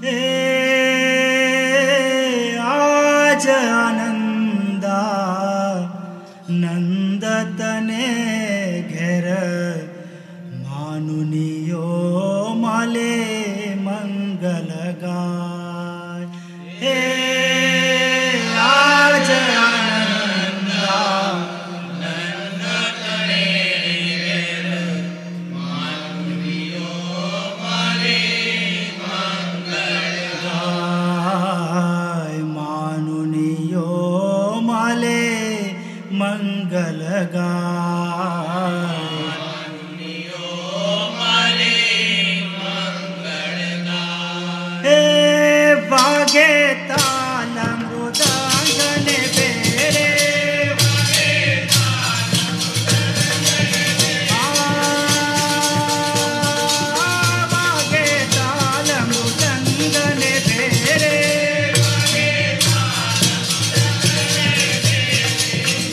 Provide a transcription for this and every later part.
હે આજ આનંદા નંદ તને ઘેર માનુનિયો માલે મંગલ ગાય. હે આજ આનંદા નંદ તને ઘેર માનુનિયો માલે મંગલ ગાય. માનુનિયો માલે મંગલ ગાય. વાગે તાલ મૃદંગને બેરે વાગે તાલ મૃદંગને બેરે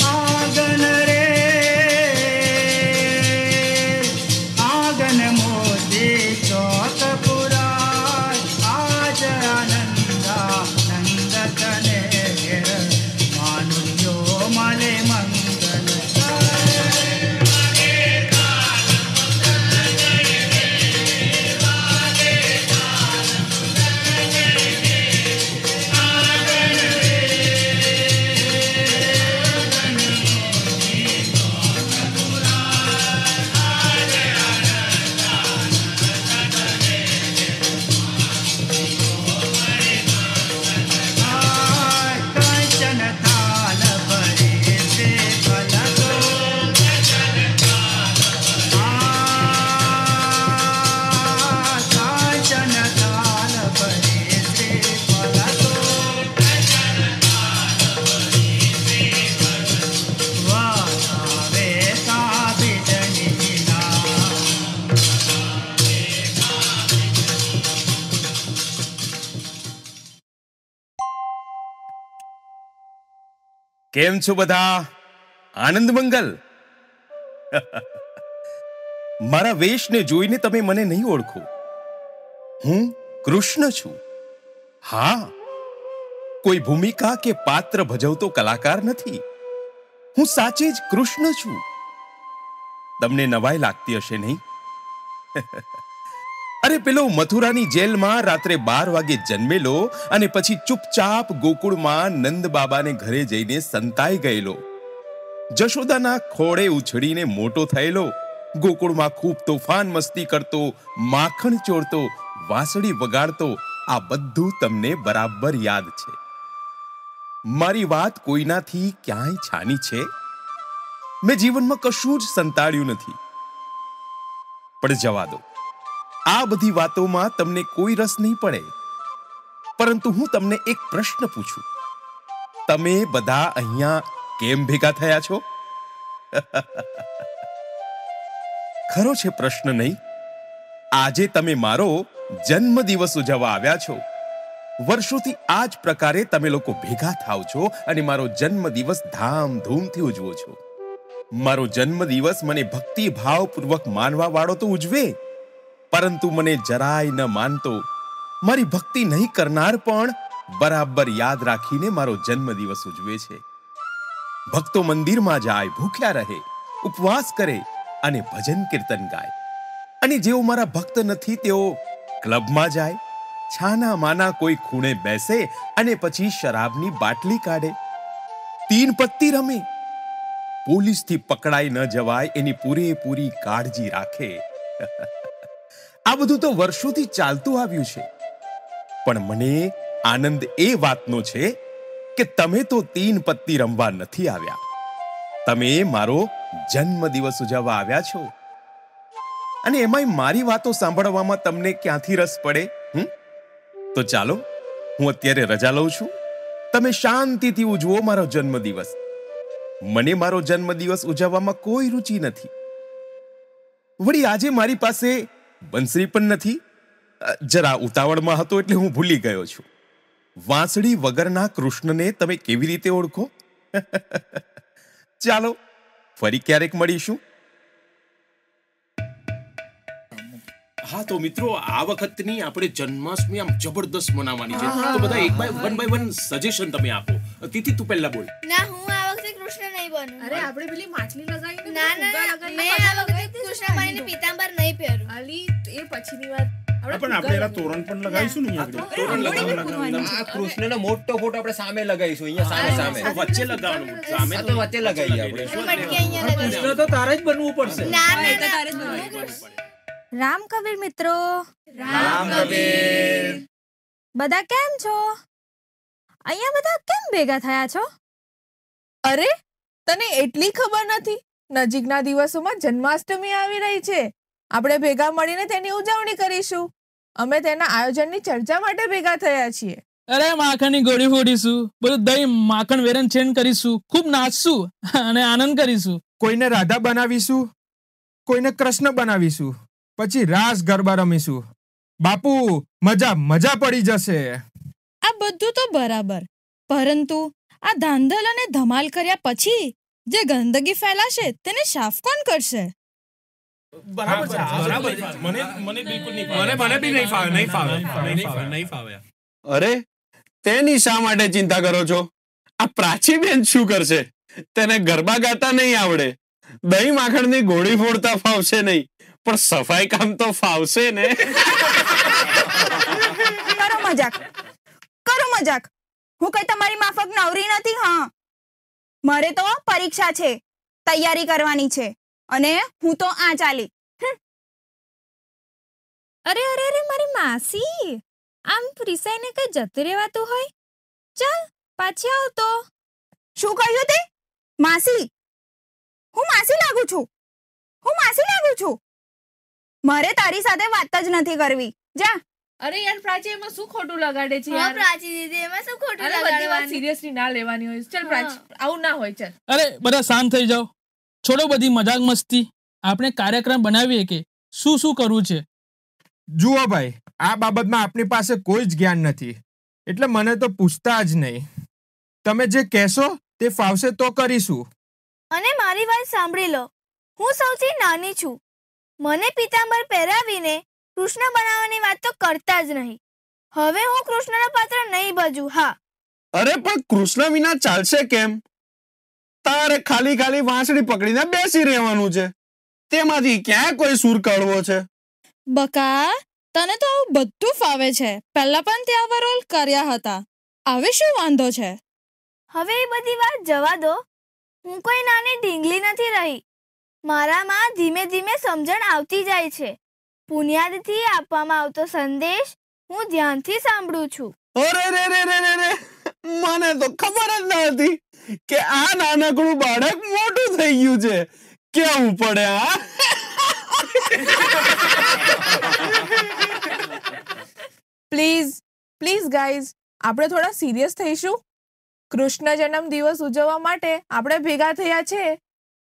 આગન રે આગન મોદી ચોક પુરાય. આજ આનંદા નંદ તને ઘેર માનુનિયો માલે મંગલ કંચન થાલ ભરે છે ફલકો. કંચન થાલ ભરે છે ફલકો. વાવે કાબિજનીના કેમ છો બધા? આનંદ મંગલ. મારા વેશને જોઈને તમે મને નહીં ઓળખો. હું કૃષ્ણ છું. હા, કોઈ ભૂમિકા કે પાત્ર ભજવતો કલાકાર નથી. હું સાચે જ કૃષ્ણ છું. તમને નવાઈ લાગતી હશે નહીં? અરે પેલો મથુરાની જેલમાં રાત્રે 12 વાગે જન્મેલો અને પછી ચૂપચાપ ગોકુળમાં નંદ બાબાને ઘરે જઈને સંતાઈ ગયેલો, જશોદાના ખોળે ઉછળીને મોટો થયેલો, ગોકુળમાં ખૂબ તોફાન મસ્તી કરતો, માખણ ચોરતો, વાંસળી વગાડતો, આ બધું તમને બરાબર યાદ છે. મારી વાત કોઈનાથી ક્યાંય છાની છે? મેં જીવનમાં કશું જ સંતાડ્યું નથી. પણ જવા દો, આ બધી વાતોમાં તમને કોઈ રસ નહીં પડે. પરંતુ હું તમને એક પ્રશ્ન પૂછું. તમે બધા અહીંયા કેમ ભેગા થયા છો? ખરો છે પ્રશ્ન નહીં? આજે તમે મારો જન્મદિવસ ઉજવવા આવ્યા છો. વર્ષોથી આ જ પ્રકારે તમે લોકો ભેગા થાવ છો અને મારો જન્મદિવસ ધામધૂમથી ઉજવો છો. મારો જન્મદિવસ મને ભક્તિભાવપૂર્વક માનવા વાળો તો ઉજવે, પરંતુ મને જરાય ન માનતો, મારી ભક્તિ નહીં કરનાર પણ બરાબર યાદ રાખીને મારો જન્મદિવસ ઉજવે છે. ભક્તો મંદિરમાં જાય, ભૂખ્યા રહે, ઉપવાસ કરે અને ભજન કીર્તન ગાય. અને જેઓ મારા ભક્ત નથી તેઓ ક્લબમાં જાય, છાના માના કોઈ ખૂણે બેસે અને પછી શરાબની બાટલી કાઢે, તીન પત્તી રમે, પોલીસથી પકડાઈ ન જવાય એની પૂરેપૂરી કાળજી રાખે. આ બધું તો વર્ષોથી ચાલતું આવ્યું છે. પણ મને આનંદ એ વાતનો છે કે તમે તો તીન પત્તી રમવા નથી આવ્યા. તમે મારો જન્મદિવસ ઉજવવા આવ્યા છો. અને એમાંય મારી વાતો સાંભળવામાં તમને ક્યાંથી રસ પડે? તો ચાલો, હું અત્યારે રજા લઉં છું. તમે શાંતિથી ઉજવો મારો જન્મદિવસ. મને મારો જન્મદિવસ ઉજવવામાં કોઈ રુચિ નથી. વળી આજે મારી પાસે બંસરી પણ નથી. જરા ઉતાવળમાં હતો એટલે હું ભૂલી ગયો છું. વાંસળી વગરના કૃષ્ણને તમે કેવી રીતે ઓળખો? ચાલો, ફરી ક્યારેક મળીશું. હા તો મિત્રો આ વખતની આપણે જન્માષ્ટમી આમ જબરદસ્ત મનાવવાની છે. તો બધા એક બાય વન સજેશન તમે આપો. તિથિ તું પહેલા બોલ. ના, હું આ વખતે કૃષ્ણ નહીં બનું. અરે આપણે પેલી માછલી લગાવીને ના, મેં આ વખતે કૃષ્ણ બનીને પીતાંબર નહીં પહેરું. અલી એ પછીની વાત. પણ આપણે એના તોરણ પણ લગાવીશું ને અહીંયા તોરણ લગાવવાનું. આ કૃષ્ણનો મોટો ફોટો આપણે સામે લગાવીશું, અહીંયા સામે વચ્ચે લગાવવાનું. સામે આ તો વચ્ચે લગાવીએ આપણે. મટકી અહીંયા લગાવી. કૃષ્ણ તો તારે જ બનવું પડશે. ના, રામ કબીર મિત્રો, રામ કબીર. બધા કેમ છો? અહીંયા બધા કેમ ભેગા થયા છો? અરે તને એટલી ખબર નથી, નજીકના દિવસોમાં જન્માષ્ટમી આવી રહી છે. આપણે ભેગા મળીને તેની ઉજવણી કરીશું. અમે તેના આયોજનની ચર્ચા માટે ભેગા થયા છીએ. અરે માખણની ગોળી ફોડીશું, બધું દહીં માખણ વેરણ ચેન કરીશું, ખૂબ નાચશું અને આનંદ કરીશું. કોઈને રાધા બનાવીશું, કોઈને કૃષ્ણ બનાવીશું, પછી રાસ ગરબા રમીશું. બાપુ મજા પડી જશે. આ બધું તો બરાબર, પરંતુ આ ધાંધલ અને ધમાલ કર્યા પછી જે ગંદકી ફેલાશે તેને સાફ કોણ કરશે? બરાબર છે. મને બિલકુલ નહીં ફાવે. અરે તેની શા માટે ચિંતા કરો છો? આ પ્રાચી બેન શું કરશે? તેને ગરબા ગાતા નહીં આવડે, દહીં માખણની ગોળી ફોડતા ફાવશે નહીં, પણ સફાઈ કામ તો ફાવશે ને. કરો મજાક. હું કઈ તમારી માફક નવરી નથી. હા, મારે તો પરીક્ષા છે, તૈયારી કરવાની છે, અને હું તો આ ચાલી. અરે અરે અરે મારી માસી, આમ રિસાઈને કઈ જતું રહેવાતું હોય? ચાલ પાછી આવતો. શું કહ્યું તે? માસી? હું માસી લાગુ છું? મારે તારી સાથે વાત જ નથી કરવી. જા. અરે યાર પ્રાચી, એમાં શું ખોટું લગાડે છે હા, યાર? પ્રાચી દીદી, એમાં શું ખોટું અરે બધી વાત લગાડવાનું? સિરિયસલી ના લેવાની હોય. ચાલ પ્રાચી, આવું ના હોય. ચાલ અરે બધા શાંત થઈ જાઓ, છોડો બધી મજાક મસ્તી. આપણે કાર્યક્રમ બનાવીએ કે શું કરવું છે. જુઓ ભાઈ, આ બાબતમાં આપણી પાસે કોઈ જ જ્ઞાન નથી, એટલે મને તો પૂછતા જ નહીં. તમે જે કહેશો તે ફાવશે તો કરીશું. અને મારી વાત સાંભળી લો, હું સૌથી નાની છું. મને પીતાંબર પહેરાવીને કૃષ્ણ બનાવવાની વાત તો કરતા જ નહીં. હવે હું કૃષ્ણનો પાત્ર નહીં ભજું. હા, અરે પણ કૃષ્ણ વિના ચાલશે કેમ? તારે ખાલી વાંસળી પકડીને બેસી રહેવાનું છે, તેમાંથી ક્યાં કોઈ સૂર કાઢવો છે? બકા, તને તો આવું બધું ફાવે છે. પહેલા પણ તે આવા રોલ કર્યા હતા. હવે શું વાંધો છે? હવે એ બધી વાત જવા દો. હું કોઈ નાની ઢીંગલી નથી રહી. મારામાં ધીમે ધીમે સમજણ આવતી જાય છે. પુનિયાદથી આપવામાં આવતો સંદેશ હું ધ્યાનથી સાંભળું છું. અરે રે રે રે રે રે, મને તો ખબર જ ન હતી કે આ નાનકડું બાળક મોટું થઈ ગયું છે. કેવું પડે આ? પ્લીઝ ગાઈઝ, આપણે થોડા સિરિયસ થઈશું. કૃષ્ણ જન્મ દિવસ ઉજવવા માટે આપણે ભેગા થયા છે,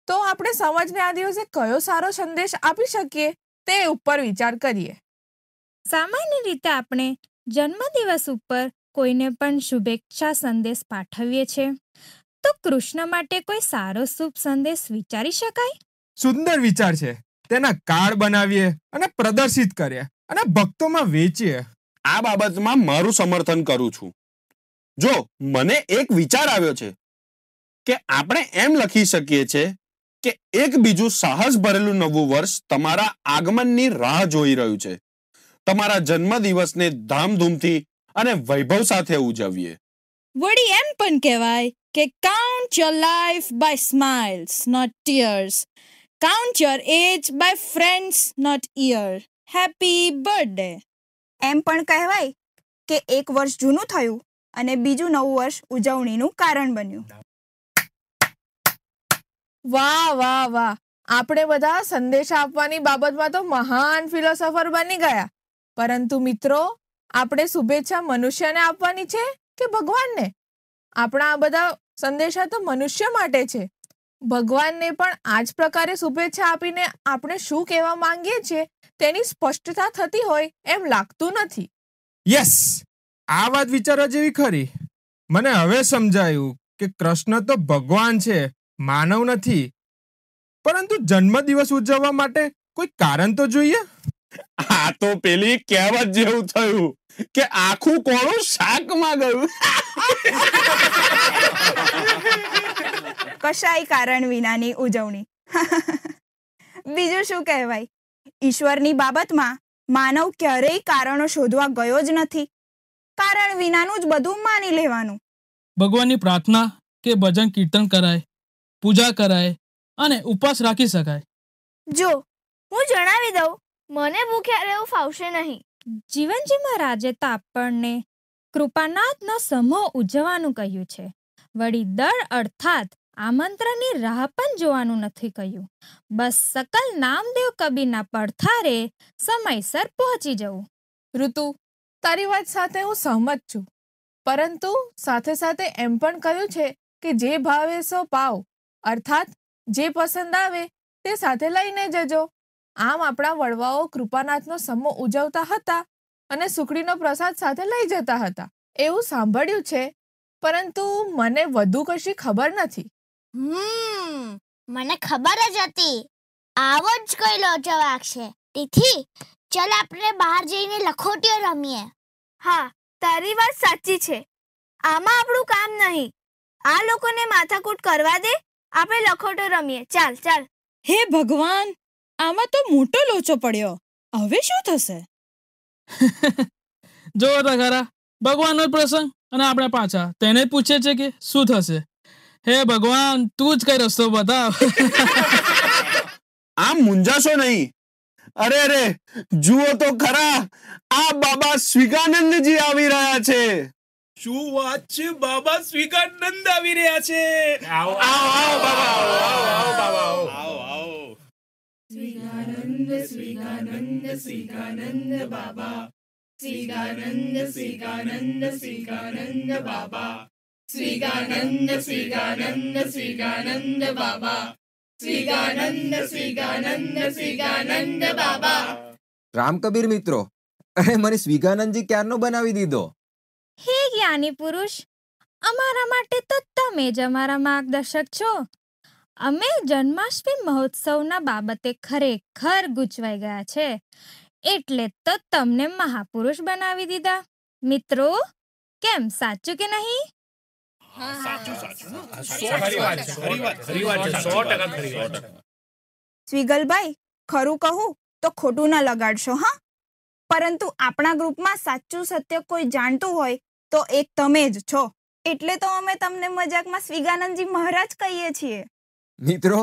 તો આપણે સમાજને આ દિવસે કયો સારો સંદેશ આપી શકીએ તે ઉપર વિચાર કરીએ. સામાન્ય રીતે આપણે જન્મદિવસ ઉપર કોઈને પણ શુભેચ્છા સંદેશ પાઠવીએ છીએ. તો કૃષ્ણ માટે કોઈ સારો શુભ સંદેશ વિચારી શકાય? સુંદર વિચાર છે. તેના કાર્ડ બનાવીએ અને પ્રદર્શિત કરીએ અને ભક્તોમાં વેચીએ. આ બાબતમાં મારું સમર્થન કરું છું. જો મને એક વિચાર આવ્યો છે કે આપણે એમ લખી શકીએ છે કે એક બીજું સાહસ ભરેલું નવું વર્ષ તમારા આગમનની રાહ જોઈ રહ્યું છે. તમારા જન્મદિવસને ધામધૂમથી અને વૈભવ સાથે ઉજવીએ. વળી એમ પણ કહેવાય કે count your life by smiles not tears, count your age by friends not year. Happy birthday. એમ પણ કહેવાય કે એક વર્ષ જૂનું થયું અને બીજું નવું વર્ષ ઉજવણીનું કારણ બન્યું. વાહ, આપણે બધા સંદેશા આપવાની બાબતમાં તો મહાન ફિલોસોફર બની ગયા. પરંતુ મિત્રો, આપણે શુભેચ્છા મનુષ્યને આપવાની છે કે ભગવાનને? આપણા આ બધા સંદેશા તો મનુષ્ય માટે છે. ભગવાનને પણ આ જ પ્રકારે શુભેચ્છા આપીને આપણે શું કહેવા માંગીએ છીએ તેની સ્પષ્ટતા થતી હોય એમ લાગતું નથી. યસ, આ વાત વિચારવા જેવી ખરી. મને હવે સમજાયું કે કૃષ્ણ તો ભગવાન છે, માનવ નથી. પરંતુ જન્મદિવસ ઉજવવા માટે કોઈ કારણ તો જોઈએ. આ તો પેલી કહેવત જેવું થયું કે આખું કોળું શાકમાં ગયું. કશાય કારણ વિનાની ઉજવણી. બીજું શું કહેવાય? ઈશ્વરની બાબતમાં માનવ ક્યારેય કારણો શોધવા ગયો જ નથી. કારણ વિનાનું જ બધું માની લેવાનું. ભગવાનની પ્રાર્થના કે ભજન કીર્તન કરાય, પૂજા કરાય અને ઉપવાસ રાખી શકાય. જો હું જણાવી દઉં, મને ભૂખ્યા રહેવું ફાવશે નહીં. જીવનજીમાં રાજે તો આપણને કૃપાનાથનો સમૂહ ઉજવવાનું કહ્યું છે. વળી દળ અર્થાત આમંત્રણની રાહ પણ જોવાનું નથી કહ્યું. બસ સકલ નામદેવ કબીરના પડથારે સમયસર પહોંચી જવું. ઋતુ, તારી વાત સાથે હું સહમત છું, પરંતુ સાથે સાથે એમ પણ કહ્યું છે કે જે ભાવે સો પાવ, અર્થાત જે પસંદ આવે તે સાથે લઈને જજો. આમ આપણા વડવાઓ કૃપાનાથનો સમૂહ ઉજવતા હતા અને સુખડીનો પ્રસાદ સાથે લઈ જતા હતા એવું સાંભળ્યું છે, પરંતુ મને વધુ કશી ખબર નથી. મને ખબર જ હતી આવો જ કોઈ લોચો વાગશે. તેથી ચાલ આપણે બહાર જઈને લખોટીઓ રમીએ. હા, તારી વાત સાચી છે. આમાં આપણું કામ નહીં. આ લોકોને માથાકૂટ કરવા દે, આપણે લખોટો રમીએ. ચાલ ચાલ. હે ભગવાન, આમાં તો મોટો લોચો પડ્યો. હવે શું થશે? જો તો ખરા, ભગવાનનો પ્રસંગ અને આપણે પાછા તેને પૂછે છે કે શું થશે. હે ભગવાન, તું જ કઈ રસ્તો બતાવ. આમ મુંજાશો નહીં. અરે જુઓ તો ખરા, આ બાબા સ્વિગાનંદજી આવી રહ્યા છે. શું વાત છે? બાબા સ્વિગાનંદ આવી રહ્યા છે. આવો આવો બાબા, આવો બાબા, આવો. સ્વિગાનંદ સ્વિગાનંદ સ્વિગાનંદ બાબા, સ્વિગાનંદ સ્વિગાનંદ સ્વિગાનંદ બાબા, સ્વિગાનંદ સ્વિગાનંદ સ્વિગાનંદ બાબા, સ્વિગાનંદ સ્વિગાનંદ સ્વિગાનંદ બાબા. રામકબીર મિત્રો, અરે મને સ્વિગાનંદજી ક્યારનો બનાવી દીધો. હે જ્ઞાની પુરુષ, અમારા માટે તો તમે જ અમારા માર્ગદર્શક છો. અમે જન્માષ્ટમી મહોત્સવના બાબતે ખરેખર ગૂંચવાઈ ગયા છે, એટલે તો તમને મહાપુરુષ બનાવી દીધા. મિત્રો, કેમ, સાચું કે નહીં? સ્વિગલભાઈ, ખરું કહું તો ખોટું ના લગાડશો હા. પરંતુ આપણા ગ્રુપમાં સાચું સત્ય કોઈ જાણતું હોય તો એક તમે જ છો. એટલે તો અમે તમને મજાકમાં સ્વિગાનંદજી મહારાજ કહીએ છીએ. મિત્રો,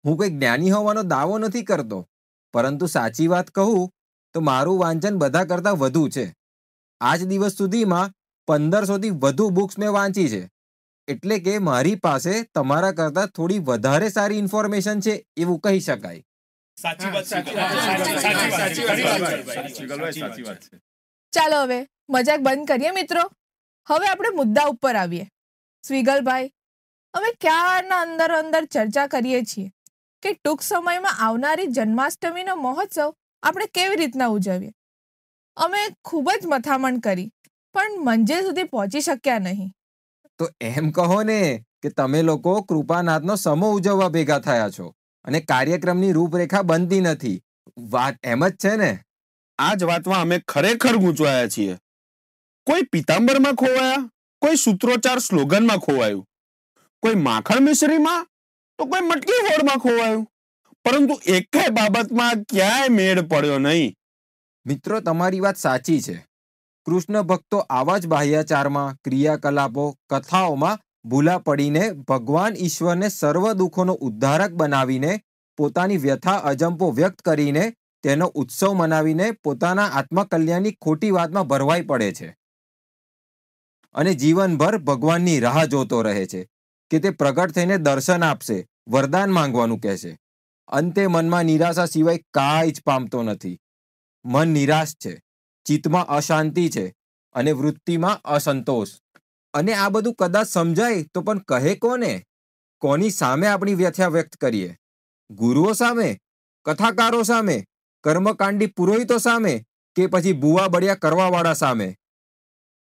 હું કોઈ જ્ઞાની હોવાનો દાવો નથી કરતો, પરંતુ સાચી વાત કહું તો મારું વાંચન બધા કરતા વધુ છે. આજ દિવસ સુધીમાં 1500 થી વધુ બુક્સ મેં વાંચી છે. એટલે કે મારી પાસે તમારા કરતા થોડી વધારે સારી ઇન્ફોર્મેશન છે એવું કહી શકાય. ચાલો હવે મજાક બંધ કરીએ મિત્રો. હવે આપણે મુદ્દા ઉપર આવીએ. સ્વિગલભાઈ, અમે ક્યારના અંદર ચર્ચા કરીએ છીએ કે ટૂંક સમયમાં આવનારી જન્માષ્ટમીનો મહોત્સવ આપણે કેવી રીતના ઉજવીએ. અમે ખૂબ જ મથામણ કરી, પણ મંજિલ સુધી પહોંચી શક્યા નહીં. તો એમ કહો ને કે તમે લોકો કૃપાનાથનો સમૂહ ઉજવવા ભેગા થયા છો અને કાર્યક્રમની રૂપરેખા બનતી નથી. વાત એમ જ છે ને? આ જ વાતમાં અમે ખરેખર ગૂંચવાયા છીએ. કોઈ પિતાંબરમાં ખોવાયા, કોઈ સૂત્રોચ્ચાર સ્લોગનમાં ખોવાયું, કોઈ માખણ મિશ્રીમાં તો કોઈ મટકી ફોડમાં ખોવાયું, પરંતુ એકેય બાબતમાં ક્યાંય મેળ પડ્યો નહીં. મિત્રો, તમારી વાત સાચી છે. કૃષ્ણ ભક્તો આવા જ બાહ્યાચારમાં, ક્રિયાકલાપો, કથાઓમાં ભૂલા પડીને ભગવાન ઈશ્વરને સર્વ દુઃખોનો ઉદ્ધારક બનાવીને, પોતાની વ્યથા અજંપો વ્યક્ત કરીને, તેનો ઉત્સવ મનાવીને પોતાના આત્મકલ્યાણની ખોટી વાતમાં ભરવાઈ પડે છે અને જીવનભર ભગવાનની રાહ જોતો રહે છે કે તે પ્રગટ થઈને દર્શન આપશે, વરદાન માંગવાનું કહેશે. અંતે મનમાં નિરાશા સિવાય કાંઈ જ પામતો નથી. મન નિરાશ છે, ચિત્તમાં અશાંતિ છે અને વૃત્તિમાં અસંતોષ. અને આ બધું કદાચ સમજાય તો પણ કહે કોને? કોની સામે આપણી વ્યથા વ્યક્ત કરીએ? ગુરુઓ સામે, કથાકારો સામે, કર્મકાંડી પુરોહિતો સામે, કે પછી બુવા બળિયા કરવાવાળા સામે?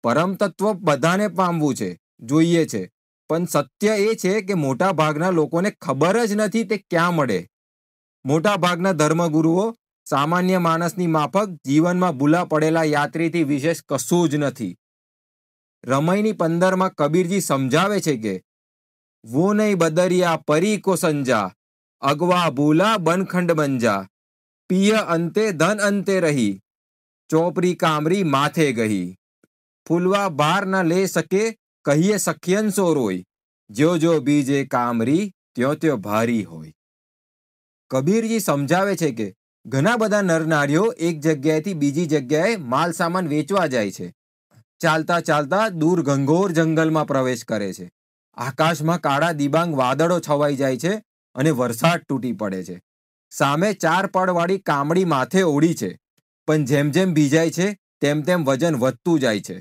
પરમ તત્વ બધાને પામવું છે, જોઈએ છે, પણ સત્ય એ છે કે મોટા ભાગના લોકોને ખબર જ નથી તે ક્યાં મળે. મોટા ભાગના ધર્મગુરુઓ સામાન્ય માણસની માફક જીવનમાં ભૂલા પડેલા યાત્રીથી વિશેષ કશું જ નથી. રમઈની 15માં કબીરજી સમજાવે છે કે વો નહીં બદરિયા પરી કો સંજા, અગવા ભૂલા બનખંડ બંજા, પિય અંતે ધન અંતે રહી, ચોપરી કામરી માથે ગહી, ફૂલવા ભાર ન લે શકે કહીએ સખિયન સો રોય, જો જો બીજે કામરી ત્યો ત્યો ભારી હોય. કબીરજી સમજાવે છે કે ઘણા બધા નરનારીઓ એક જગ્યાએથી બીજી જગ્યાએ માલ સામાન વેચવા જાય છે. ચાલતા ચાલતા દૂર ઘંઘોર જંગલમાં પ્રવેશ કરે છે. આકાશમાં કાળા દિબાંગ વાદળો છવાઈ જાય છે અને વરસાદ તૂટી પડે છે. સામે 4 પડવાળી કામડી માથે ઓળી છે, પણ જેમ જેમ ભીજાય છે તેમ તેમ વજન વધતું જાય છે.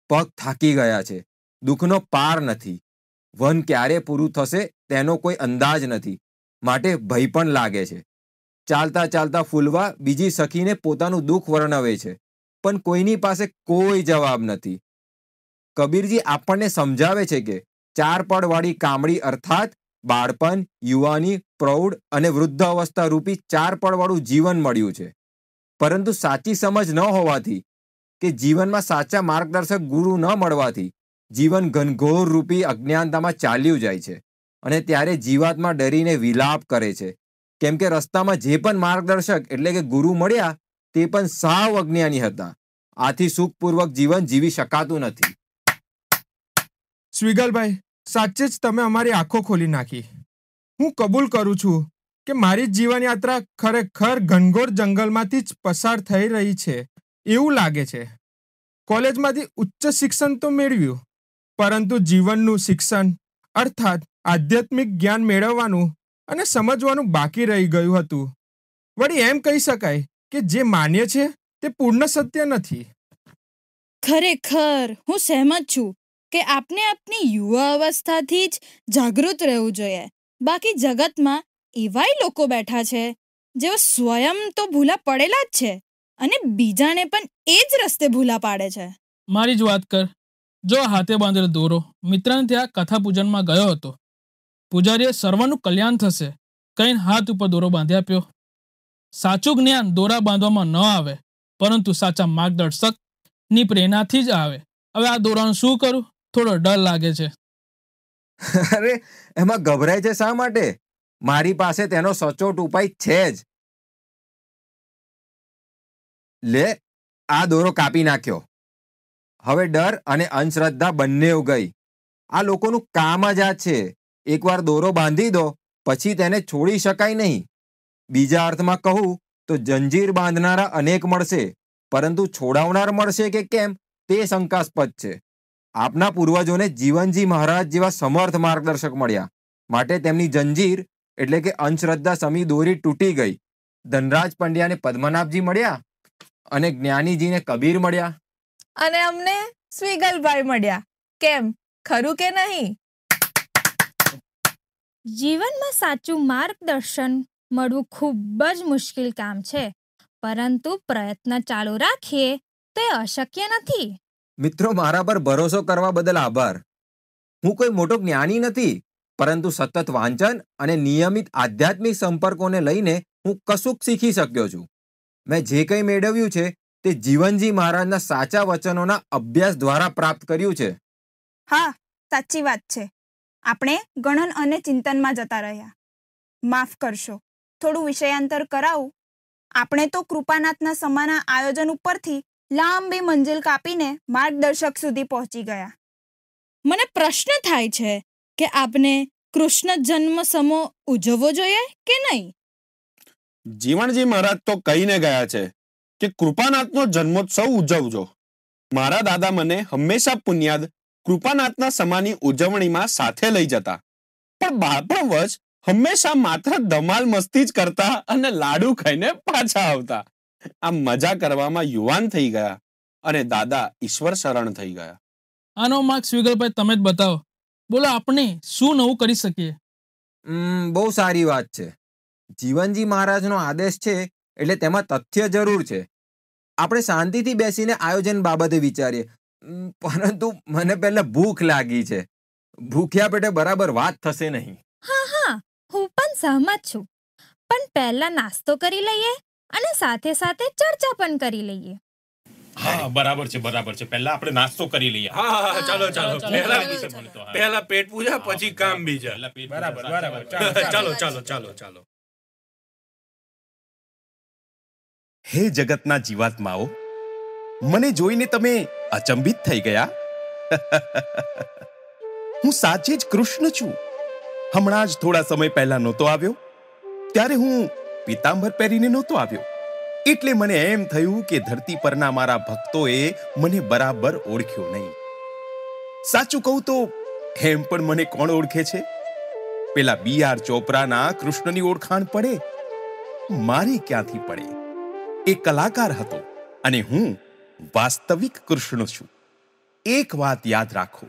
પગ થાકી ગયા છે. દુઃખનો પાર નથી. વન ક્યારે પૂરું થશે તેનો કોઈ અંદાજ નથી, માટે ભય પણ લાગે છે. ચાલતા ચાલતા ફૂલવા બીજી સખીને પોતાનું દુઃખ વર્ણવે છે, પણ કોઈની પાસે કોઈ જવાબ નથી. કબીરજી આપણને સમજાવે છે કે 4 પડવાળી કામડી અર્થાત બાળપણ, યુવાની, પ્રૌઢ અને વૃદ્ધ અવસ્થા રૂપી 4 પડવાળું જીવન મળ્યું છે. પરંતુ સાચી સમજ ન હોવાથી કે જીવનમાં સાચા માર્ગદર્શક ગુરુ ન મળવાથી જીવન ઘનઘોર રૂપી અજ્ઞાનતામાં ચાલ્યું જાય છે. અને ત્યારે જીવાત્મા ડરીને વિલાપ કરે છે, કેમ કે રસ્તામાં જે પણ માર્ગદર્શક એટલે કે ગુરુ મળ્યા તે પણ સાવ અજ્ઞાની હતા. આથી સુખપૂર્વક જીવન જીવી શકાતું નથી. સ્વિગલભાઈ, સાચે જ તમે અમારી આંખો ખોલી નાખી. હું કબૂલ કરું છું કે મારી જીવન યાત્રા ખરેખર ઘનઘોર જંગલમાંથી જ પસાર થઈ રહી છે એવું લાગે છે. કોલેજમાંથી ઉચ્ચ શિક્ષણ તો મેળવ્યું, પરંતુ જીવનનું શિક્ષણ અર્થાત આધ્યાત્મિક જ્ઞાન મેળવવાનું અને સમજવાનું બાકી રહી ગયું હતું. વળી એમ કહી શકાય કે જે માન્ય છે તે પૂર્ણ સત્ય નથી. ખરેખર હું સહેમત છું કે આપને આપની યુવા અવસ્થાથી જ જાગૃત રહેવું જોઈએ. બાકી જગતમાં એવાય લોકો બેઠા છે જેઓ સ્વયં તો ભૂલા પડેલા જ છે અને બીજાને પણ એ જ રસ્તે ભૂલા પાડે છે. મારી જ વાત કર. જો હાથે બાંધેલો દોરો મિત્રને ત્યાં કથા પૂજનમાં ગયો હતો. પૂજારીએ સર્વનું કલ્યાણ થશે કહીને હાથ ઉપર દોરો બાંધી આપ્યો. સાચું જ્ઞાન દોરા બાંધવામાં ન આવે, પરંતુ સાચા માર્ગદર્શકની પ્રેરણાથી જ આવે. હવે આ દોરાનું શું કરું? થોડો ડર લાગે છે. અરે એમાં ગભરાય છે શા માટે? મારી પાસે તેનો સચોટ ઉપાય છે જ. લે, આ દોરો કાપી નાખ્યો. હવે ડર અને અંધશ્રદ્ધા બંને ગઈ. આ લોકોનું કામ જ આ છે. એકવાર દોરો બાંધી દો પછી તેને છોડી શકાય નહીં. બીજા અર્થમાં કહું તો જંજીર બાંધનારા અનેક મળશે, પરંતુ છોડાવનાર મળશે કે કેમ તે શંકાસ્પદ છે. આપના પૂર્વજોને જીવનજી મહારાજ જેવા સમર્થ માર્ગદર્શક મળ્યા, માટે તેમની જંજીર એટલે કે અંધશ્રદ્ધા સમી દોરી તૂટી ગઈ. ધનરાજ પંડ્યાને પદ્મનાભજી મળ્યા અને જ્ઞાનીજીને કબીર મળ્યા. અને અમને સ્વિગલભાઈ મળ્યા. કેમ, ખરું કે નહીં? જીવનમાં સાચું માર્ગદર્શન મળવું ખૂબ જ મુશ્કેલ કામ છે, પરંતુ પ્રયત્ન ચાલુ રાખીએ તો એ અશક્ય નથી. મિત્રો, મારા પર ભરોસો કરવા બદલ આભાર. હું કોઈ મોટો જ્ઞાની નથી, પરંતુ સતત વાંચન અને નિયમિત આધ્યાત્મિક સંપર્કોને લઈને હું કશુંક શીખી શક્યો છું. મેં જે કંઈ મેળવ્યું છે તે જીવનજી મહારાજના સાચા વચનોના અભ્યાસ દ્વારા પ્રાપ્ત કર્યું છે. હા, સાચી વાત છે. આપણે ગણન અને ચિંતનમાં જતા રહ્યા. માફ કરશો, થોડું વિષયાંતર કરાવું. આપણે તો કૃપાનાથના સમાના આયોજન ઉપરથી લાંબી મંજિલ કાપીને માર્ગદર્શક સુધી પહોંચી ગયા. મને પ્રશ્ન થાય છે કે આપને કૃષ્ણ જન્મ સમો ઉજવવો જોઈએ કે નહીં? જીવનજી મહારાજ તો કહીને ગયા છે કે કૃપાનાથનો જન્મોત્સવ ઉજવજો. મારા દાદા મને હંમેશા પુણ્યાદ કૃપાનાથના સમાની ઉજવણીમાં સાથે લઈ જતા, પણ બાળપણવશ હંમેશા માત્ર ધમાલ મસ્તી જ કરતા અને લાડુ ખાઈને પાછા આવતા. આમ મજા કરવામાં યુવાન થઈ ગયા અને દાદા ઈશ્વર શરણ થઈ ગયા. આનો માર્ગ સ્વિગલભાઈ તમે જ બતાવો. બોલો, આપણે શું નવું કરી શકીએ? બહુ સારી વાત છે. જીવનજી મહારાજનો આદેશ છે એટલે તેમાં તથ્ય જરૂર છે. આપણે શાંતિથી બેસીને આયોજન બાબતે વિચારીએ, પરંતુ મને પહેલા ભૂખ લાગી છે. ભૂખ્યા પેટે બરાબર વાત થશે નહીં. હા, હું પણ સહમત છું. પણ પહેલા નાસ્તો કરી લઈએ અને સાથે સાથે ચર્ચા પણ કરી લઈએ. હા બરાબર છે પહેલા આપણે નાસ્તો કરી લઈએ. હા ચાલો પહેલા પેટ પૂજા પછી કામ બીજા. બરાબર ચાલો. હે જગતના જીવાત્માઓ, મને જોઈને તમે અચંબિત થઈ ગયા? હું સાચે જ કૃષ્ણ છું. હમણાં જ થોડા સમય પહેલા નહોતો આવ્યો, ત્યારે હું પીતાંબર પહેરીને નહોતો આવ્યો. એટલે મને એમ થયું કે ધરતી પરના મારા ભક્તોએ મને બરાબર ઓળખ્યો નહીં. સાચું કહું તો એમ પણ મને કોણ ઓળખે છે? પેલા BR ચોપરાના કૃષ્ણની ઓળખાણ પડે? મારી ક્યાંથી પડે? એ કલાકાર હતો અને હું વાસ્તવિક કૃષ્ણ છું. એક વાત યાદ રાખો,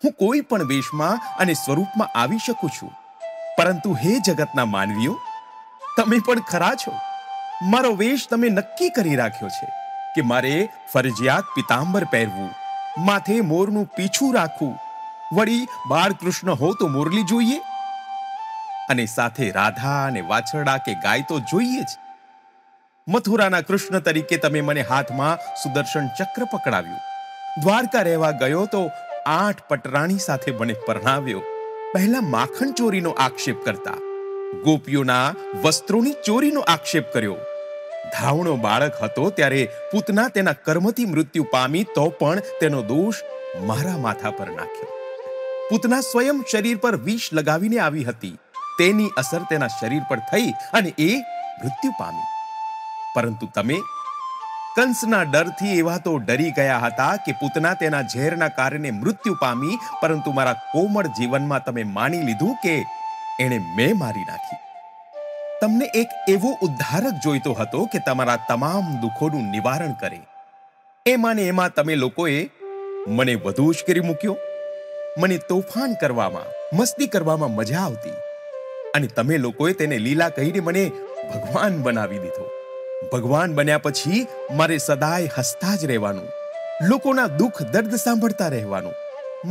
હું કોઈ પણ વેશમાં અને સ્વરૂપમાં આવી શકું છું, પરંતુ હે જગતના માનવીઓ, તમે પણ ખરા છો. મારો વેશ તમે નક્કી કરી રાખ્યો છે કે મારે ફરજિયાત પિતાંબર પહેરવું, માથે મોરનું પીછું રાખવું, વળી બાળકૃષ્ણ હો તો મુરલી જોઈએ, અને સાથે રાધા અને વાછરડા કે ગાય તો જોઈએ જ. મથુરાના કૃષ્ણ તરીકે તમે મને હાથમાં સુદર્શન ચક્ર પકડાવ્યું. દ્વારકા રહેવા ગયો તો 8 પટરાણી સાથે મને પરણાવ્યો. પહેલા માખણ ચોરીનો આક્ષેપ કરતા, ગોપીઓના વસ્ત્રોની ચોરીનો આક્ષેપ કર્યો. ધાવણો બાળક હતો ત્યારે પૂતના તેના કર્મથી મૃત્યુ પામી, તો પણ તેનો દોષ મારા માથા પર નાખ્યો. પૂતના સ્વયં શરીર પર વિષ લગાવીને આવી હતી. તેની અસર તેના શરીર પર થઈ અને એ મૃત્યુ પામી. પરંતુ તમે કંસના ડરથી એવા તો ડરી ગયા હતા કે પૂતના તેના ઝેરના કારણે મૃત્યુ પામી, પરંતુ મારા કોમળ જીવનમાં તમે માની લીધું કે એણે મેં મારી નાખી. તમને એક એવો ઉદ્ધારક જોઈતો હતો કે તમારા તમામ દુઃખોનું નિવારણ કરે. એમાં તમે લોકોએ મને વધુ ઉશ્કેરી મૂક્યો. મને તોફાન કરવામાં, મસ્તી કરવામાં મજા આવતી, અને તમે લોકોએ તેને લીલા કહીને મને ભગવાન બનાવી દીધો. ભગવાન બન્યા પછી મારે સદાય હસતા જ રહેવાનું, લોકોના દુઃખ દર્દ સાંભળતા રહેવાનું.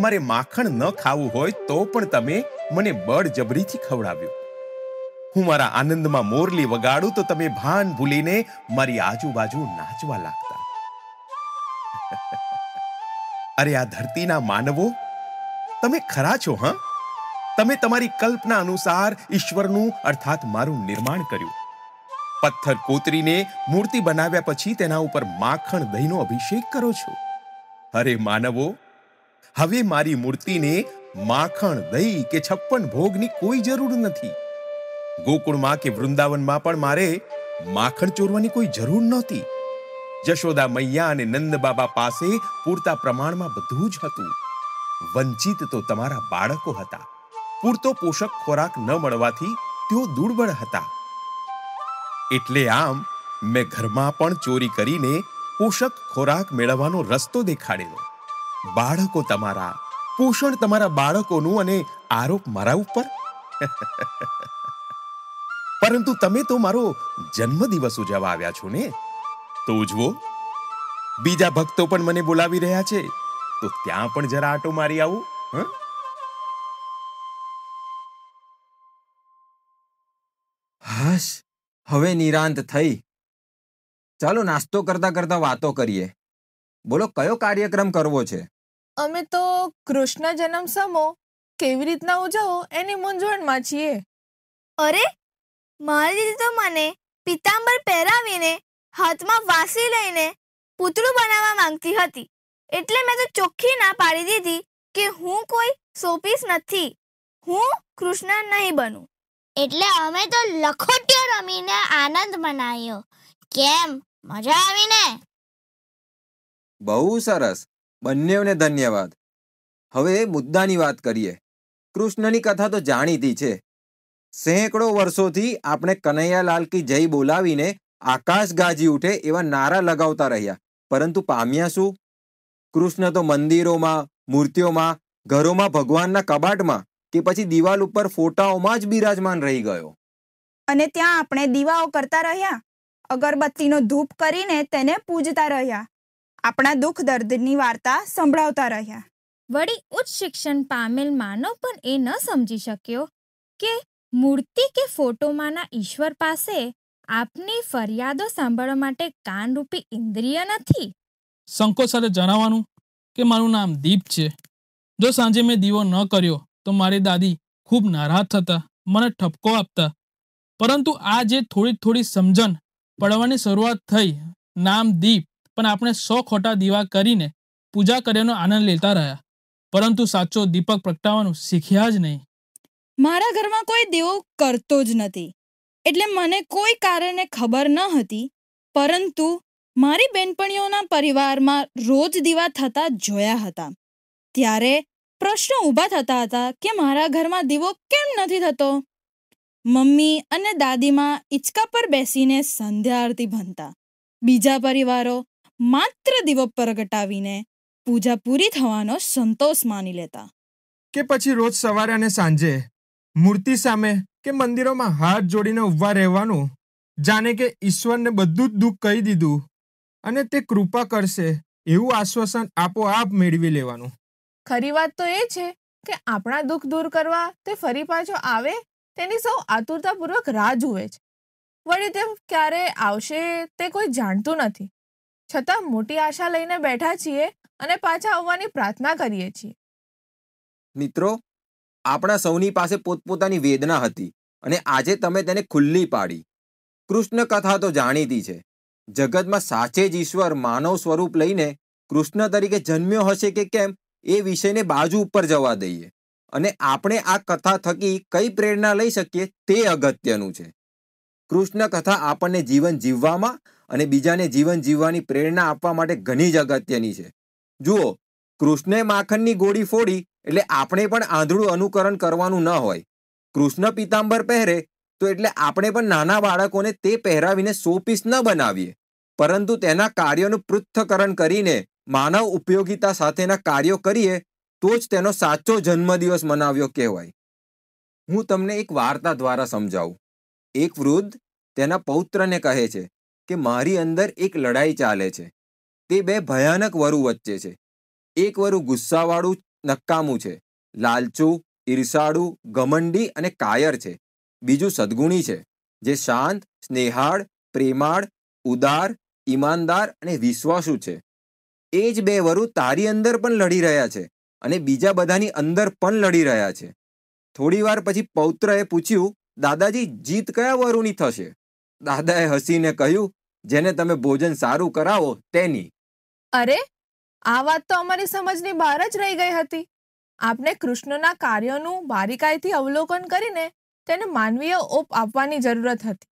મારે માખણ ન ખાવું હોય તો પણ તમે મને બળજબરીથી ખવડાવ્યો. હું મારા આનંદમાં મોરલી વગાડું તો તમે ભાન ભૂલીને મારી આજુબાજુ નાચવા લાગતા. અરે આ ધરતીના માનવો, તમે ખરા છો. તમે તમારી કલ્પના અનુસાર ઈશ્વરનું અર્થાત મારું નિર્માણ કર્યું. પથ્થર કોતરીને મૂર્તિ બનાવ્યા પછી તેના ઉપર માખણ દહીંનો અભિષેક કરો છો. અરે માનવો, હવે મારી મૂર્તિને માખણ, દહીં કે 56 ભોગની કોઈ જરૂર નથી. ગોકુળમાં કે વૃંદાવનમાં પણ મારે માખણ ચોરવાની કોઈ જરૂર નહોતી. જશોદા મૈયા અને નંદ બાબા પાસે પૂરતા પ્રમાણમાં બધું જ હતું. વંચિત તો તમારા બાળકો હતા. પૂરતો પોષક ખોરાક ન મળવાથી તેઓ દુર્બળ હતા. એટલે આમ મેં ઘરમાં પણ ચોરી કરીને પોષક ખોરાક મેળવવાનો રસ્તો દેખાડેલો. બાળકો તમારા, પોષણ તમારા બાળકોનું, અને આરોપ મારા ઉપર. પરંતુ તમે તો મારો જન્મદિવસ ઉજવવા આવ્યા છો ને, તો ઉજવો. બીજા ભક્તો પણ મને બોલાવી રહ્યા છે, તો ત્યાં પણ જરા આટો મારી આવું. હાશ, હવે નિરાંત થઈ. ચાલો નાસ્તો કરતા કરતા વાતો કરીએ. બોલો, કયો કાર્યક્રમ કરવો છે? અમે તો કૃષ્ણ જન્મ સમો કેવી રીતના ઉજવવો એની મૂંઝવણમાં છીએ. અરે, મારી દીદી તો મને પીતાંબર પહેરાવીને હાથમાં વાંસી લઈને પૂતળું બનાવવા માંગતી હતી. એટલે મેં તો ચોખ્ખી ના પાડી દીધી કે હું કોઈ શોપીસ નથી, હું કૃષ્ણ નહીં બનું. એટલે અમે તો લખોટીઓ રમીને આનંદ મનાયો. કેમ, મજા આવી ને? બહુ સરસ, બંનેવને ધન્યવાદ. હવે મુદ્દાની વાત કરીએ. કૃષ્ણની કથા તો જાણીતી છે. સેંકડો વર્ષોથી આપણે કનૈયાલાલ કી જય બોલાવીને આકાશ ગાજી ઉઠે એવા નારા લગાવતા રહ્યા, પરંતુ પામ્યા શું? કૃષ્ણ તો મંદિરોમાં, મૂર્તિઓમાં, ઘરોમાં, ભગવાનના કબાટમાં કે પછી દિવાલ ઉપર ફોટાઓમાં જ બિરાજમાન રહી ગયો. અને ત્યાં આપણે દીવાઓ કરતા રહ્યા, અગરબત્તીનો ધૂપ કરીને તેને પૂજતા રહ્યા, આપણા દુઃખ દર્દની વાર્તા સંભળાવતા રહ્યા. વળી ઉચ્ચ શિક્ષણ પામેલ માનવ પણ એ ન સમજી શક્યો કે મૂર્તિ કે ફોટોમાંના ઈશ્વર પાસે આપની ફરિયાદો સાંભળવા માટે કાનરૂપી ઇન્દ્રિય નથી. સંકોચ સાથે જણાવવાનું કે મારું નામ દીપ છે. જો સાંજે મેં દીવો ન કર્યો તો મારી દાદી ખૂબ નારાજ થતા, મને ઠપકો આપતા. પરંતુ આ જે થોડી થોડી સમજણ પડવાની શરૂઆત થઈ, નામ દીપ, પણ આપણે 100 ખોટા દીવા કરીને પૂજા કર્યાનો આનંદ લેતા રહ્યા, પરંતુ સાચો દીપક પ્રગટાવવાનું શીખ્યા જ નહીં. મારા ઘરમાં કોઈ દેવો કરતો જ નથી, એટલે મને કોઈ કારણે ખબર ન હતી. પરંતુ મારી બેનપણીઓના પરિવારમાં રોજ દીવા થતા જોયા હતા. ત્યારે પ્રશ્નો ઊભા થતા હતા કે મારા ઘરમાં દીવો કેમ નથી થતો. મમ્મી અને દાદીમાં હિંચકા પર બેસીને સંધ્યા આરતી ભણતા. બીજા પરિવારો માત્ર દીવો પ્રગટાવીને પૂજા પૂરી થવાનો સંતોષ માની લેતા. કે પછી રોજ સવારે અને સાંજે મૂર્તિ સામે કે મંદિરોમાં હાથ જોડીને ઊભા રહેવાનું, જાણે કે ઈશ્વરને બધું જ દુઃખ કહી દીધું અને તે કૃપા કરશે એવું આશ્વાસન આપોઆપ મેળવી લેવાનું. ખરી વાત તો એ છે કે આપણા દુઃખ દૂર કરવા તે ફરી પાછો આવે તેની સૌ આતુરતાપૂર્વક રાહ જુએ છે. વળી તે ક્યારે આવશે તે કોઈ જાણતું નથી, છતાં મોટી આશા લઈને બેઠા છીએ અને પાછા આવવાની પ્રાર્થના કરીએ છીએ. મિત્રો, આપણા સૌની પાસે પોતપોતાની વેદના હતી અને આજે તમે તેને ખુલ્લી પાડી. કૃષ્ણ કથા તો જાણીતી છે. જગતમાં સાચે જ ઈશ્વર માનવ સ્વરૂપ લઈને કૃષ્ણ તરીકે જન્મ્યો હશે કે કેમ એ વિષયને બાજુ ઉપર જવા દઈએ અને આપણે આ કથા થકી કઈ પ્રેરણા લઈ શકીએ તે અગત્યનું છે. કૃષ્ણ કથા આપણને જીવન જીવવામાં અને બીજાને જીવન જીવવાની પ્રેરણા આપવા માટે ઘણી જ અગત્યની છે. જુઓ, કૃષ્ણે માખણની ગોળી ફોડી એટલે આપણે પણ આંધળું અનુકરણ કરવાનું ન હોય. કૃષ્ણ પિતાંબર પહેરે તો એટલે આપણે પણ નાના બાળકોને તે પહેરાવીને શોપીસ ન બનાવીએ, પરંતુ તેના કાર્યોનું પૃથ્થકરણ કરીને માનવ ઉપયોગિતા સાથેના કાર્યો કરીએ તો જ તેનો સાચો જન્મદિવસ મનાવ્યો કહેવાય. હું તમને એક વાર્તા દ્વારા સમજાવું. એક વૃદ્ધ તેના પૌત્રને કહે છે કે મારી અંદર એક લડાઈ ચાલે છે. તે બે ભયાનક વરુ વચ્ચે છે. એક વરુ ગુસ્સાવાળું, નકામું છે, લાલચુ, ઈર્ષાળુ, ઘમંડી અને કાયર છે. બીજું સદગુણી છે, જે શાંત, સ્નેહાળ, પ્રેમાળ, ઉદાર, ઈમાનદાર અને વિશ્વાસુ છે. એ જ બે વરુ તારી અંદર પણ લડી રહ્યા છે અને બીજા બધાની અંદર પણ લડી રહ્યા છે. થોડી વાર પછી પૌત્રએ પૂછ્યું, દાદાજી, જીત કયા વરુની થશે? દાદાએ હસીને કહ્યું, જેને તમે ભોજન સારું કરાવો તેની. અરે, આ વાત તો અમારી સમજની બહાર જ રહી ગઈ હતી. આપને કૃષ્ણના કાર્યોનું બારીકાઈથી અવલોકન કરીને તેને માનવીય ઓપ આપવાની જરૂરત હતી.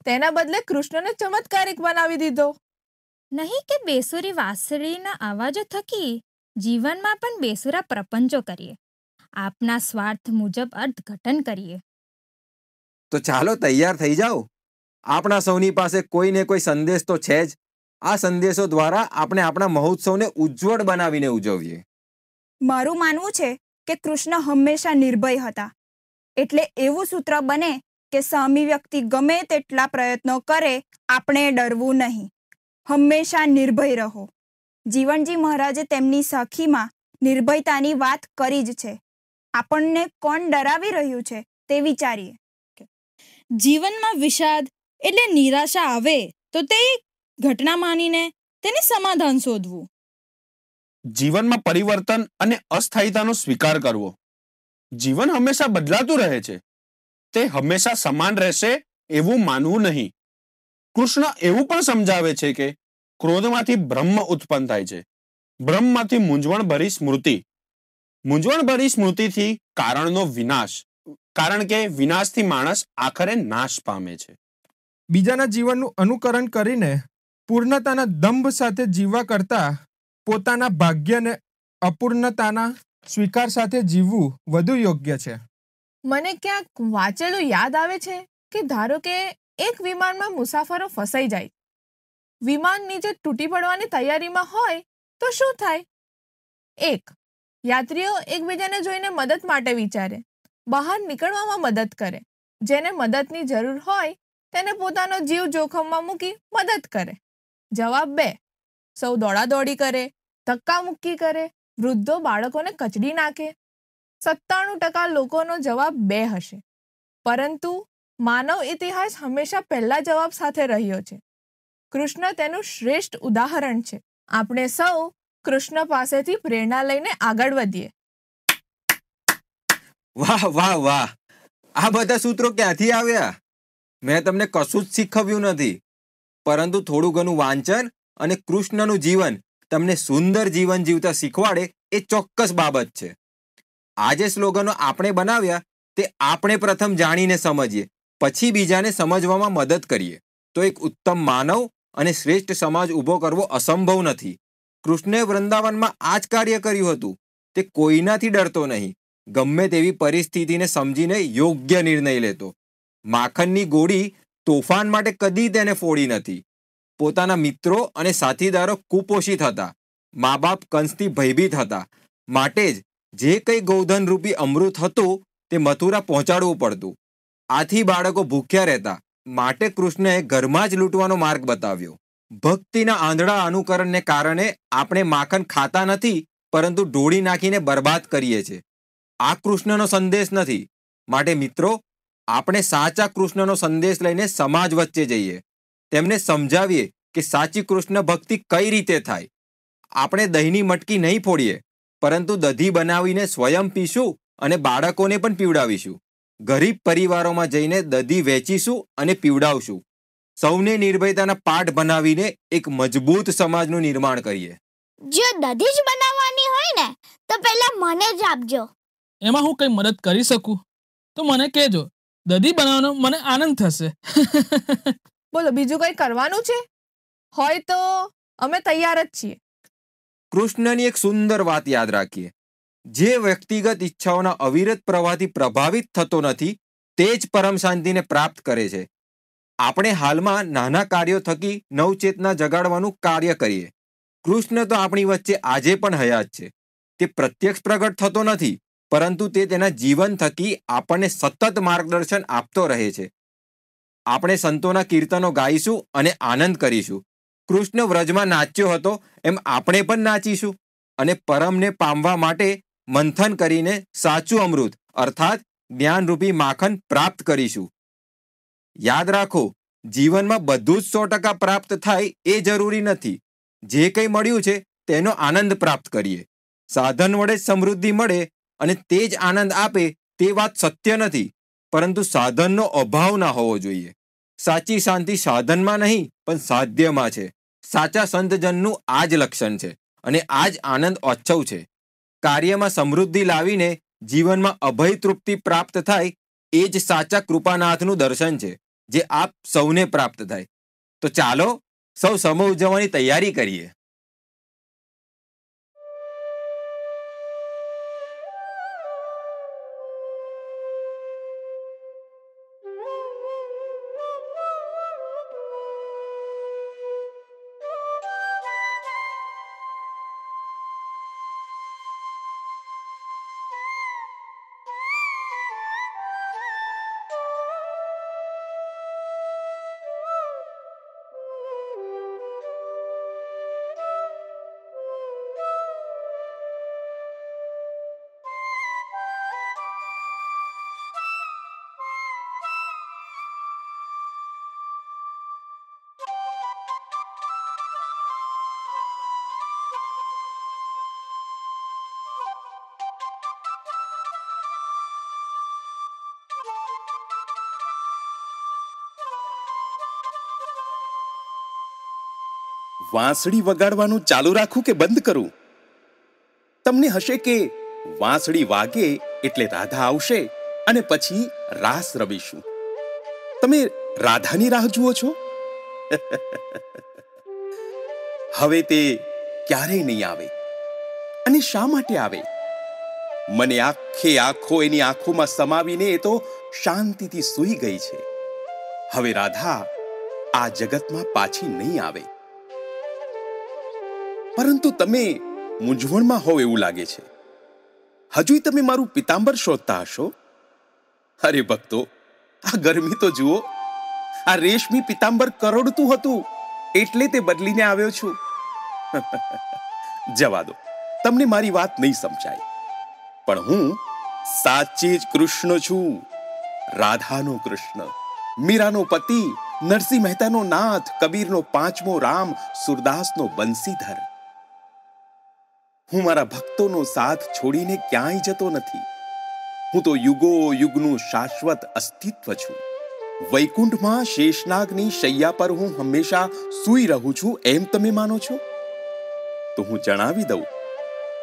તેના બદલે કૃષ્ણને ચમત્કારિક બનાવી દીધો. નહીં કે બેસુરી વાંસળીના અવાજો થકી જીવનમાં પણ બેસુરા પ્રપંચો કરીએ, આપના સ્વાર્થ મુજબ અર્થઘટન કરીએ. તો ચાલો તૈયાર થઈ જાઓ. આપણા સૌની પાસે કોઈને કોઈ સંદેશ તો છે જ. આ સંદેશો દ્વારા આપણે આપણા મહોત્સવને ઉજ્જવળ બનાવીને ઉજવીએ. મારું માનવું છે કે કૃષ્ણ હંમેશા નિર્ભય હતા. એટલે એવું સૂત્ર બને કે સામી વ્યક્તિ ગમે તેટલા પ્રયત્નો કરે, આપણે ડરવું નહીં. હંમેશા નિર્ભય રહો. જીવનજી મહારાજે તેમની સખીમાં નિર્ભયતાની વાત કરી જ છે. આપણને કોણ ડરાવી રહ્યું છે તે વિચારીએ. જીવનમાં વિષાદ એટલે નિરાશા આવે તો તે ઘટના માનીને તેને સમાધાન શોધવું. જીવનમાં પરિવર્તન અને અસ્થાયીતાનો સ્વીકાર કરવો. જીવન હંમેશા બદલાતું રહે છે, તે હંમેશા સમાન રહેશે એવું માનવું નહીં. કૃષ્ણ એવું પણ સમજાવે છે કે ક્રોધમાંથી બ્રહ્મ ઉત્પન્ન થાય છે, બ્રહ્મમાંથી મૂંઝવણભરી સ્મૃતિ, મૂંઝવણભરી સ્મૃતિથી કારણનો વિનાશ, કારણ કે વિનાશથી માણસ આખરે નાશ પામે છે. બીજાના જીવનનું અનુકરણ કરીને પૂર્ણતાના દંભ સાથે જીવવા કરતા પોતાના ભાગ્યને અપૂર્ણતાના સ્વીકાર સાથે જીવવું વધુ યોગ્ય છે. મને ક્યાંક વાંચેલું યાદ આવે છે કે ધારો કે એક વિમાનમાં મુસાફરો ફસાઈ જાય. વિમાન નીચે તૂટી પડવાની તૈયારીમાં હોય તો શું થાય? 1. યાત્રીઓ એકબીજાને જોઈને મદદ માટે વિચારે, બહાર નીકળવામાં મદદ કરે. જેને મદદની જરૂર હોય તેને પોતાનો જીવ જોખમમાં મૂકી મદદ કરે. જવાબ 2. સૌ દોડાદોડી કરે, ધક્કા મુક્કી કરે, વૃદ્ધો બાળકોને કચડી નાખે. 97% લોકોનો જવાબ 2 હશે. પરંતુ માનવ ઇતિહાસ હંમેશા પહેલા જવાબ સાથે રહ્યો છે. કૃષ્ણ તેનું શ્રેષ્ઠ ઉદાહરણ છે. આપણે સૌ કૃષ્ણ પાસેથી પ્રેરણા લઈને આગળ વધીએ. વાહ વાહ વાહ! આ બધા સૂત્રો ક્યાંથી આવ્યા? મેં તમને કશું જ શીખવ્યું નથી, પરંતુ થોડું ઘણું વાંચન અને કૃષ્ણનું જીવન તમને સુંદર જીવન જીવતા શીખવાડે એ ચોક્કસ બાબત છે. આ જે સ્લોગનો આપણે બનાવ્યા તે આપણે પ્રથમ જાણીને સમજીએ, પછી બીજાને સમજવામાં મદદ કરીએ તો એક ઉત્તમ માનવ અને શ્રેષ્ઠ સમાજ ઊભો કરવો અસંભવ નથી. કૃષ્ણે વૃંદાવનમાં આ જ કાર્ય કર્યું હતું. તે કોઈનાથી ડરતો નહીં, ગમે તેવી પરિસ્થિતિને સમજીને યોગ્ય નિર્ણય લેતો. માખણની ગોળી તોફાન માટે કદી તેને ફોડી નથી. પોતાના મિત્રો અને સાથીદારો કુપોષિત હતા, મા બાપ કંસથી ભયભીત હતા, માટે જ જે કંઈ ગૌધન રૂપી અમૃત હતું તે મથુરા પહોંચાડવું પડતું. આથી બાળકો ભૂખ્યા રહેતા, માટે કૃષ્ણએ ઘરમાં જ લૂંટવાનો માર્ગ બતાવ્યો. ભક્તિના આંધળા અનુકરણને કારણે આપણે માખણ ખાતા નથી, પરંતુ ઢોળી નાખીને બરબાદ કરીએ છીએ. આ કૃષ્ણનો સંદેશ નથી. માટે મિત્રો, આપણે સાચા કૃષ્ણનો સંદેશ લઈને સમાજ વચ્ચે જઈએ, તેમને સમજાવીએ કે સાચી કૃષ્ણ ભક્તિ કઈ રીતે થાય. આપણે દહીંની મટકી નહીં ફોડીએ, પરંતુ દધી બનાવીને સ્વયં પીશું અને બાળકોને પણ પીવડાવીશું. ગરીબ પરિવારોમાં જઈને દધી વેચીશું અને પીવડાવશું. સૌને નિર્ભયતાના પાઠ બનાવીને એક મજબૂત સમાજનું નિર્માણ કરીએ. જો દધી જ બનાવવાની હોય ને તો પહેલા મને જ આપજો. એમાં હું કઈ મદદ કરી શકું તો મને કહેજો. દધી બનાવવાનો મને આનંદ થશે. બોલો, બીજું કંઈ કરવાનું છે? હોય તો અમે તૈયાર જ છીએ. કૃષ્ણની એક સુંદર વાત યાદ રાખીએ. જે વ્યક્તિગત ઈચ્છાઓના અવિરત પ્રવાહથી પ્રભાવિત થતો નથી તે જ પરમ શાંતિને પ્રાપ્ત કરે છે. આપણે હાલમાં નાના કાર્યો થકી નવચેતના જગાડવાનું કાર્ય કરીએ. કૃષ્ણ તો આપણી વચ્ચે આજે પણ હયાત છે. તે પ્રત્યક્ષ પ્રગટ થતો નથી, પરંતુ તે તેના જીવન થકી આપણને સતત માર્ગદર્શન આપતો રહે છે. આપણે સંતોના કીર્તનો ગાઈશું અને આનંદ કરીશું. કૃષ્ણ વ્રજમાં નાચ્યો હતો એમ આપણે પણ નાચીશું અને પરમને પામવા માટે મંથન કરીને સાચું અમૃત અર્થાત જ્ઞાનરૂપી માખણ પ્રાપ્ત કરીશું. યાદ રાખો, જીવનમાં બધું જ 100% પ્રાપ્ત થાય એ જરૂરી નથી. જે કંઈ મળ્યું છે તેનો આનંદ પ્રાપ્ત કરીએ. સાધન વડે જ સમૃદ્ધિ મળે અને તે જ આનંદ આપે તે વાત સત્ય નથી, પરંતુ સાધનનો અભાવ ના હોવો જોઈએ. સાચી શાંતિ સાધનમાં નહીં પણ સાધ્યમાં છે. સાચા સંતજનનું આ જ લક્ષણ છે અને આ જ આનંદ ઓચ્છવ છે. કાર્યમાં સમૃદ્ધિ લાવીને જીવનમાં અભય તૃપ્તિ પ્રાપ્ત થાય એ જ સાચા કૃપાનાથનું દર્શન છે, જે આપ સૌને પ્રાપ્ત થાય. તો ચાલો સૌ સમૂહ ઉજવવાની તૈયારી કરીએ. વાંસળી વગાડવાનું ચાલુ રાખું કે બંધ કરું? તમને હશે કે વાંસળી વાગે એટલે રાધા આવશે અને પછી રાસ રમીશું. તમે રાધાની રાહ જુઓ છો? હવે તે ક્યારેય નહીં આવે. અને શા માટે આવે? મને આખે આખો એની આંખોમાં સમાવીને એ તો શાંતિથી સૂઈ ગઈ છે. હવે રાધા આ જગતમાં પાછી નહીં આવે. પરંતુ તમે મૂંઝવણમાં હોવ એવું લાગે છે. હજુય તમે મારું પિતાંબર શોધતા હશો. અરે ભક્તો, આ ગરમી તો જુઓ. આ રેશમી પિતાંબર કરોડતું હતું એટલે તે બદલીને આવ્યો છું. જવા દો, તમને મારી વાત નહીં સમજાય. પણ હું સાચે જ કૃષ્ણ છું, રાધાનો કૃષ્ણ. મીરાનો પતિ, નરસિંહ મહેતાનો નાથ, કબીરનો પાંચમો રામ, સુરદાસનો બંસીધર. હું મારા ભક્તોનો સાથ છોડીને ક્યાંય જતો નથી. હું તો યુગો યુગનું શાશ્વત અસ્તિત્વ છું. વૈકુંઠમાં શેષનાગની શૈયા પર હું હંમેશા સૂઈ રહું છું એમ તમે માનો છો? તો હું જણાવી દઉં,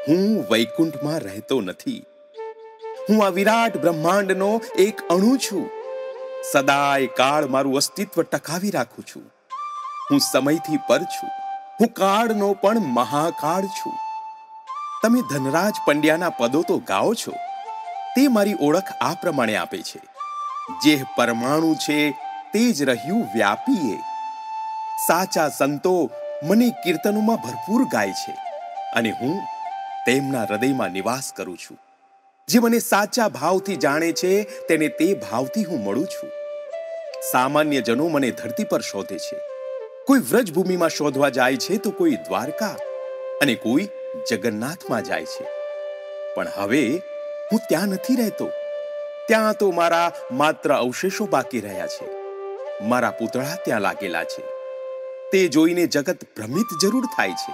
હું વૈકુંઠમાં રહેતો નથી. હું આ વિરાટ બ્રહ્માંડનો એક અણુ છું. સદાય કાળ મારું અસ્તિત્વ ટકાવી રાખું છું. હું સમયથી પર છું. હું કાળનો પણ મહાકાળ છું. તમે ધનરાજ પંડ્યાના પદો તો ગાઓ છો, તે મારી ઓળખ આ પ્રમાણે આપે છે: જે પરમાણુ છે તે જ રહ્યું વ્યાપીએ. સાચા સંતો મને કીર્તનોમાં ભરપૂર ગાય છે અને હું તેમના હૃદયમાં નિવાસ કરું છું. જે મને સાચા ભાવથી જાણે છે તેને તે ભાવથી હું મળું છું. સામાન્ય જનો મને ધરતી પર શોધે છે. કોઈ વ્રજભૂમિમાં શોધવા જાય છે તો કોઈ દ્વારકા અને કોઈ જગન્નાથમાં જાય છે. પણ હવે હું ત્યાં નથી રહેતો. ત્યાં તો મારા માત્ર અવશેષો બાકી રહ્યા છે. મારા પૂતળા ત્યાં લાગેલા છે. તે જોઈને જગત ભ્રમિત જરૂર થાય છે,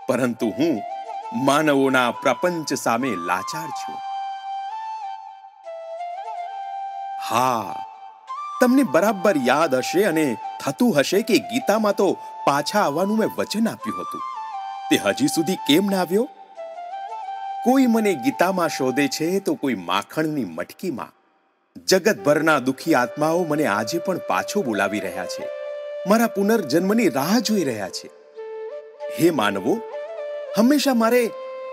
પરંતુ હું માનવોના પ્રપંચ સામે લાચાર છું. હા, તમને બરાબર યાદ હશે અને થતું હશે કે ગીતામાં તો પાછા આવવાનું મેં વચન આપ્યું હતું. તે હજી સુધી કેમ ના આવ્યો? કોઈ મને ગીતામાં શોધે છે તો કોઈ માખણની મટકીમાં. જગતભરના દુખી આત્માઓ મને આજે પણ પાછો બોલાવી રહ્યા છે. મારા પુનર્જન્મની રાહ જોઈ રહ્યા છે. હે માનવો, હંમેશા મારે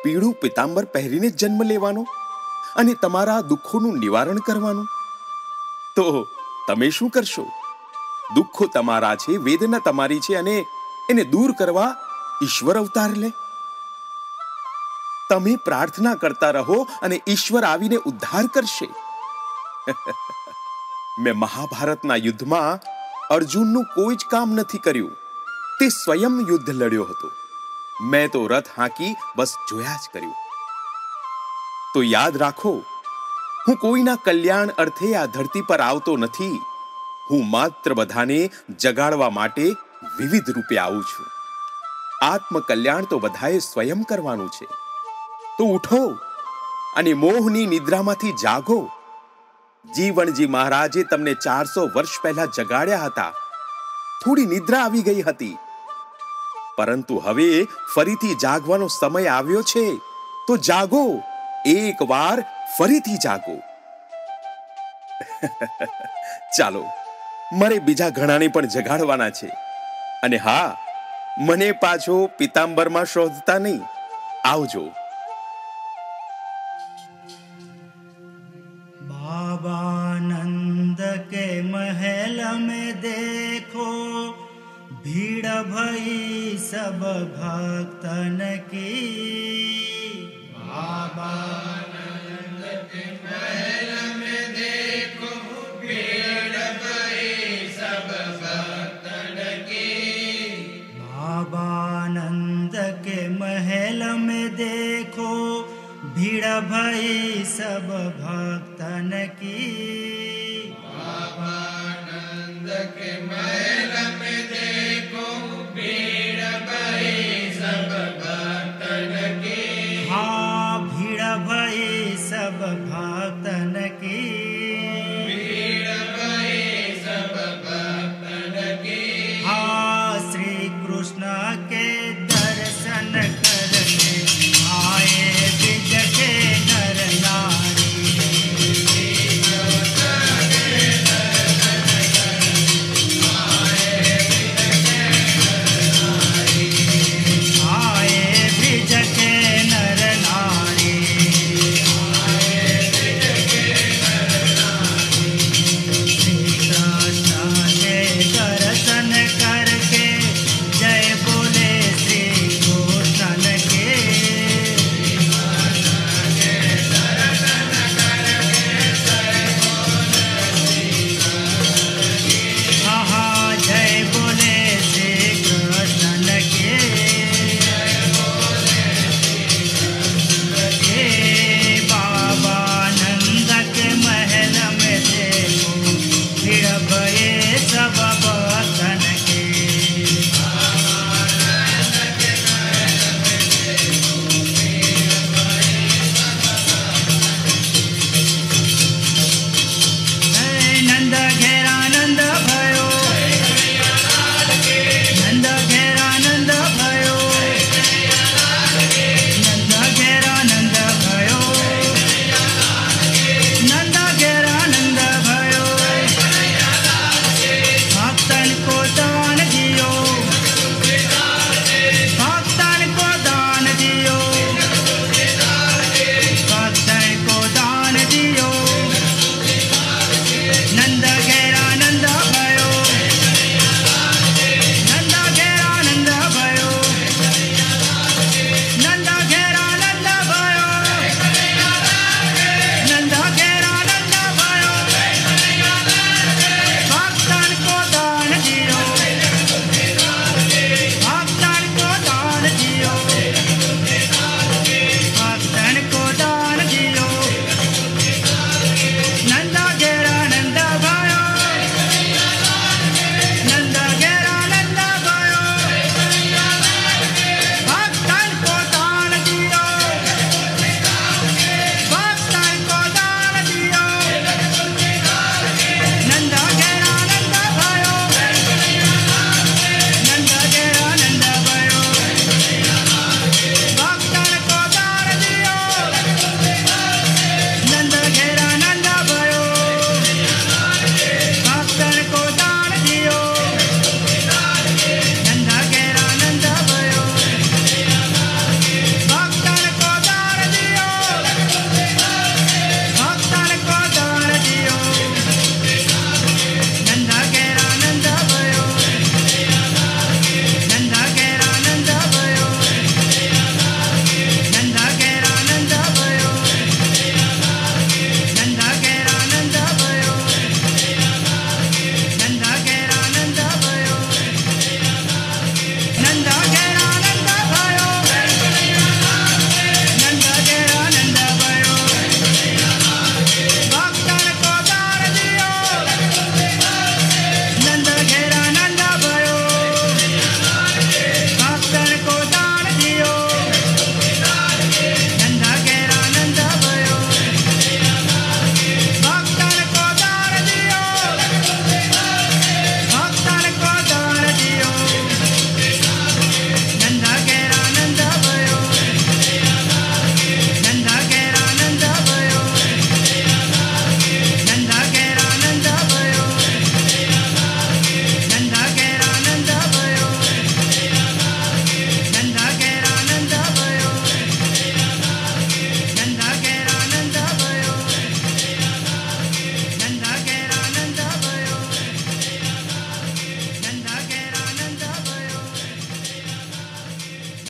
પીળું પિતાંબર પહેરીને જન્મ લેવાનો અને તમારા દુઃખોનું નિવારણ કરવાનું? તો તમે શું કરશો? દુઃખો તમારા છે, વેદના તમારી છે અને એને દૂર કરવા ઈશ્વર અવતાર લે. તમે પ્રાર્થના કરતા રહો અને ઈશ્વર આવીને ઉદ્ધાર કરશે. મેં મહાભારતના યુદ્ધમાં અર્જુનનું કોઈ જ કામ નથી કર્યું. તે સ્વયં યુદ્ધ લડ્યો હતો. મેં તો રથ હાંકી બસ જોયા જ કર્યું. તો યાદ રાખો, હું કોઈના કલ્યાણ અર્થે આ ધરતી પર આવતો નથી. હું માત્ર બધાને જગાડવા માટે વિવિધ રૂપે આવું છું. આત્મકલ્યાણ તો બધાએ સ્વયં કરવાનું છે. તો ઉઠો અને મોહની નિદ્રામાંથી જાગો. જીવણજી મહારાજે તમને 400 વર્ષ પહેલા જગાડ્યા હતા. થોડી નિદ્રા આવી ગઈ હતી, પરંતુ હવે ફરીથી જાગવાનો સમય આવ્યો છે. તો જાગો, એક વાર ફરીથી જાગો. ચાલો, મારે બીજા ઘણાને પણ જગાડવાના છે. અને હા, મને પાછો પિતાંબરમાં શોધતા નહીં. આવજો. बाबानंद के महल में देखो भीड़ भई सब भक्तन की. बाबानंद के महल में देखो भीड़ भई सब भक्तन की. बाबानंद के महल में देखो भीड़ भई सब भक्तन की. बाबानंद के